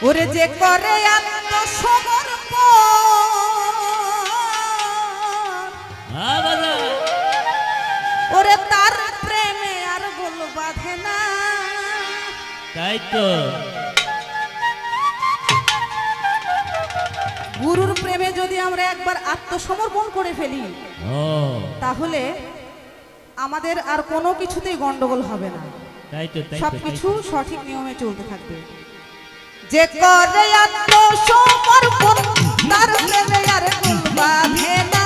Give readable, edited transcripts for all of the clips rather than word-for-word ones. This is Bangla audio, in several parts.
ওরে যে করে আত্মসমর্পণ ওরে তার প্রেমে আর বল বাঁধে না। তাই তো গুরুর প্রেমে যদি আমরা একবার আত্মসমর্পণ করে ফেলি তাহলে আমাদের আর কোনো কিছুতেই গন্ডগোল হবে না। তাই তো সবকিছু সঠিক নিয়মে চলতে থাকবে। যে করে আত্মসমর্পণ তার প্রেমে আর বল বাঁধে না।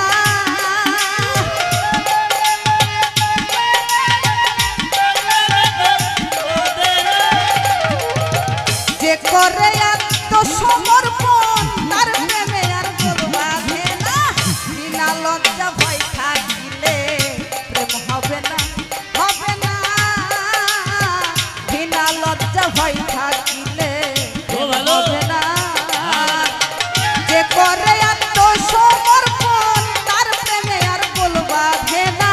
যে করে আত্মসমর্পণ তার প্রেমে আর বল বাঁধে না। বিনা লজ্জা ভয় থাকিলে প্রেম হবে না, হবে না। বিনা লজ্জা ভয় থাকিলে প্রেম হবে না। যে করে আত্মসমর্পণ তার প্রেমে আর বল বাঁধে না।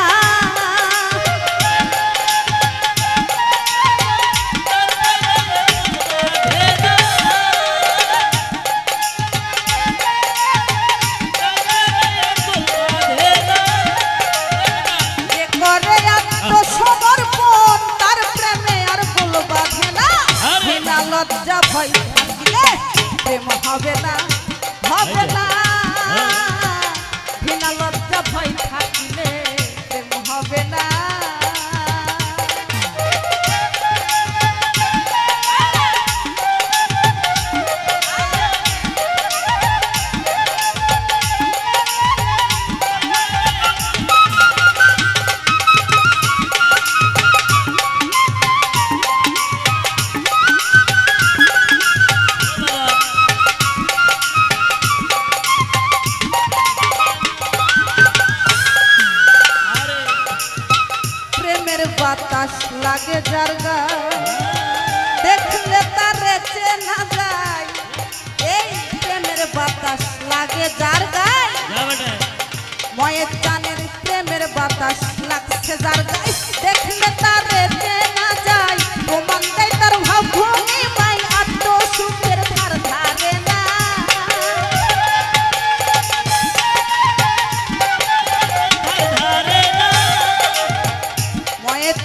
লজ্জা ভয় থাকিলে প্রেম হবে না, হবে না। বিনা লজ্জা ভয় থাকিলে প্রেম হবে না। বাতাস লাগে যার গায়ে দেখলে তারে চেনা যায়। এই প্রেমের বাতাস লাগে যার গায়ে ময়ের টানের প্রেমের বাতাস লাগছে যার গায়ে দেখলে তারে চেনা যায়। প্রমাণ দেয় তার ভাবভূমি মাই আত্ম সুখের ধার ধারে না।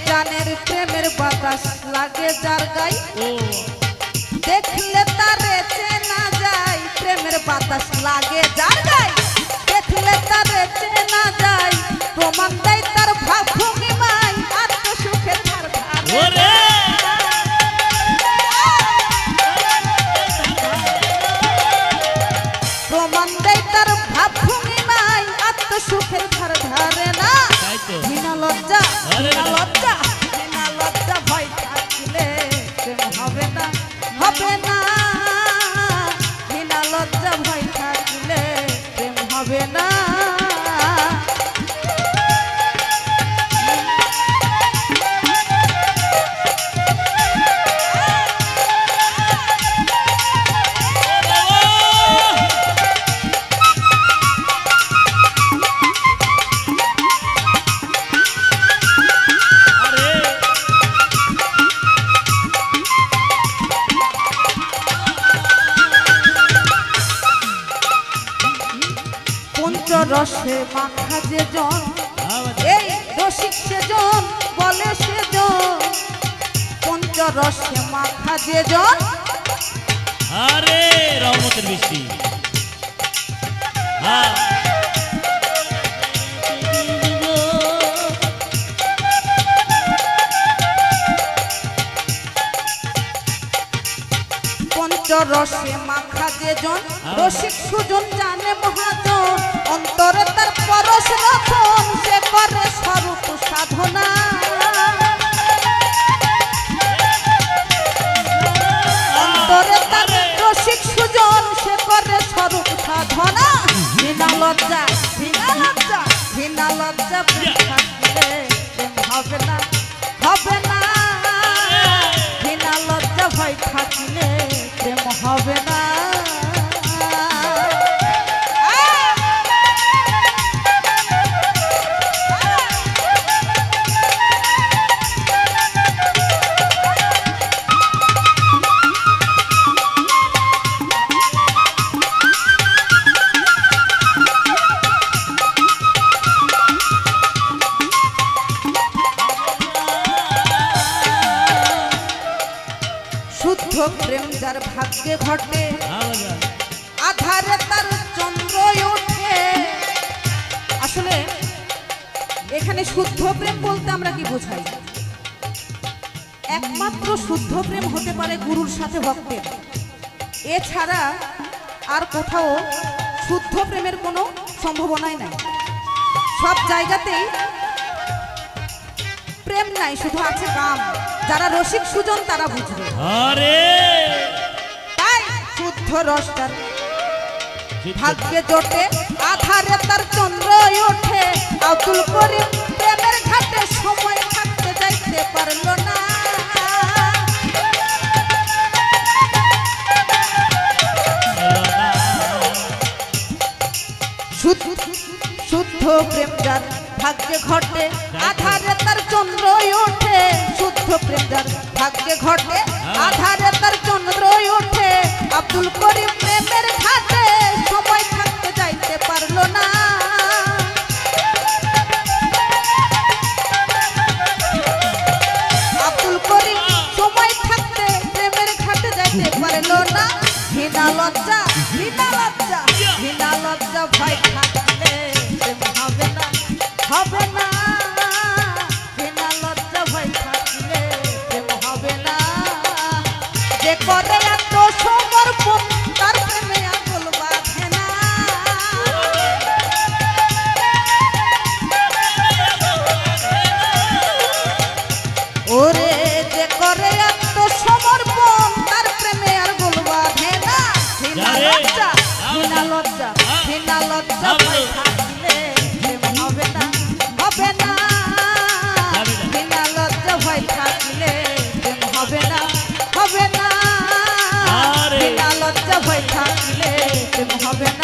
জানের প্রেমের বাতাস লাগে যার গাই দেখলে তারে চেনা যায়। প্রেমের বাতাস লাগে যার গাই দেখলে তারে চেনা যায়। প্রমাণ দেয় তার ভাবভূমি মাই আত্ম সুখে ধার ধারে। প্রমাণ দেয় তার ভাবভূমি মাই আত্ম সুখের ধার ধারে না। বিনা লজ্জা, বিনা লজ্জা, বিনা লজ্জা ভয় থাকিলে প্রেম হবে না, হবে না। বিনা লজ্জা ভয় থাকিলে প্রেম হবে না। রসে মাখা যে জন এই রসিক সে জন বলে সে জন। পঞ্চরসে মাখা যে জন আরে রহমতের বৃষ্টি পঞ্চরসে মাখা যে জন রসিক সুজন জানে মহাজন। অন্তরে তার পরশ রতন সে করে স্বরূপ সাধনা। অন্তরে তার রসিক সুজন সে করে স্বরূপ সাধনা। বিনা লজ্জা, বিনা লজ্জা, বিনা লজ্জা প্রেম থাকিলে প্রেম হবে না, হবে না। বিনা লজ্জা ভয় থাকিলে প্রেম হবে না। শুদ্ধ প্রেম যার ভাগ্যে ঘটে হ্যাঁ বাবা আধারে তার চন্দ্র ওঠে। আসলে এখানে শুদ্ধ প্রেম বলতে আমরা কি বোঝাই? একমাত্র শুদ্ধ প্রেম হতে পারে গুরুর সাথে ভক্তের, এছাড়া আর কোথাও শুদ্ধ প্রেমের কোনো সম্ভাবনাই নাই। সব জায়গাতেই প্রেম নাই, শুধু আছে কাম। যারা রসিক সুজন তারা বুঝবে। আরে তাই শুদ্ধ রসটার ভাগ্যে জোটে আধারে তার চন্দ্র ওঠে। আব্দুল করিম প্রেমের ঘাটে সময় থাকতে যাইতে পারলো না। শুদ্ধ প্রেম যার ভাগ্যে ঘটে আধারে তার চন্দ্র ওঠে। শুদ্ধ প্রেম যার ভাগ্যে ঘটে আধারে তার চন্দ্র ওঠে। আব্দুল করিম প্রেমের ঘাটে সময় থাকতে যাইতে পারলো না। আব্দুল করিম সময় থাকতে প্রেমের ঘাটে যাইতে পারলো না। ঘৃণা লজ্জা ঘৃণা লজ্জা ঘৃণা লজ্জা ভয় থাকলে প্রেম হবে না, হবে না। ঘৃণা লজ্জা ভয় থাকলে প্রেম হবে না। যে করে এত সমর্পণ তার প্রেমে আঙুল বাঁধে না। ওরে যে করে এত সমর্পণ তার প্রেমে আর গোল বাঁধে না। ঘৃণা লজ্জা ঘৃণা লজ্জা ঘৃণা লজ্জা ভয় থাকলে প্রেম হবে না, হবে না। ঘৃণা লজ্জা ভয় থাকলে প্রেম হবে না, হবে না। ঘৃণা লজ্জা ভয় থাকলে প্রেম হবে না।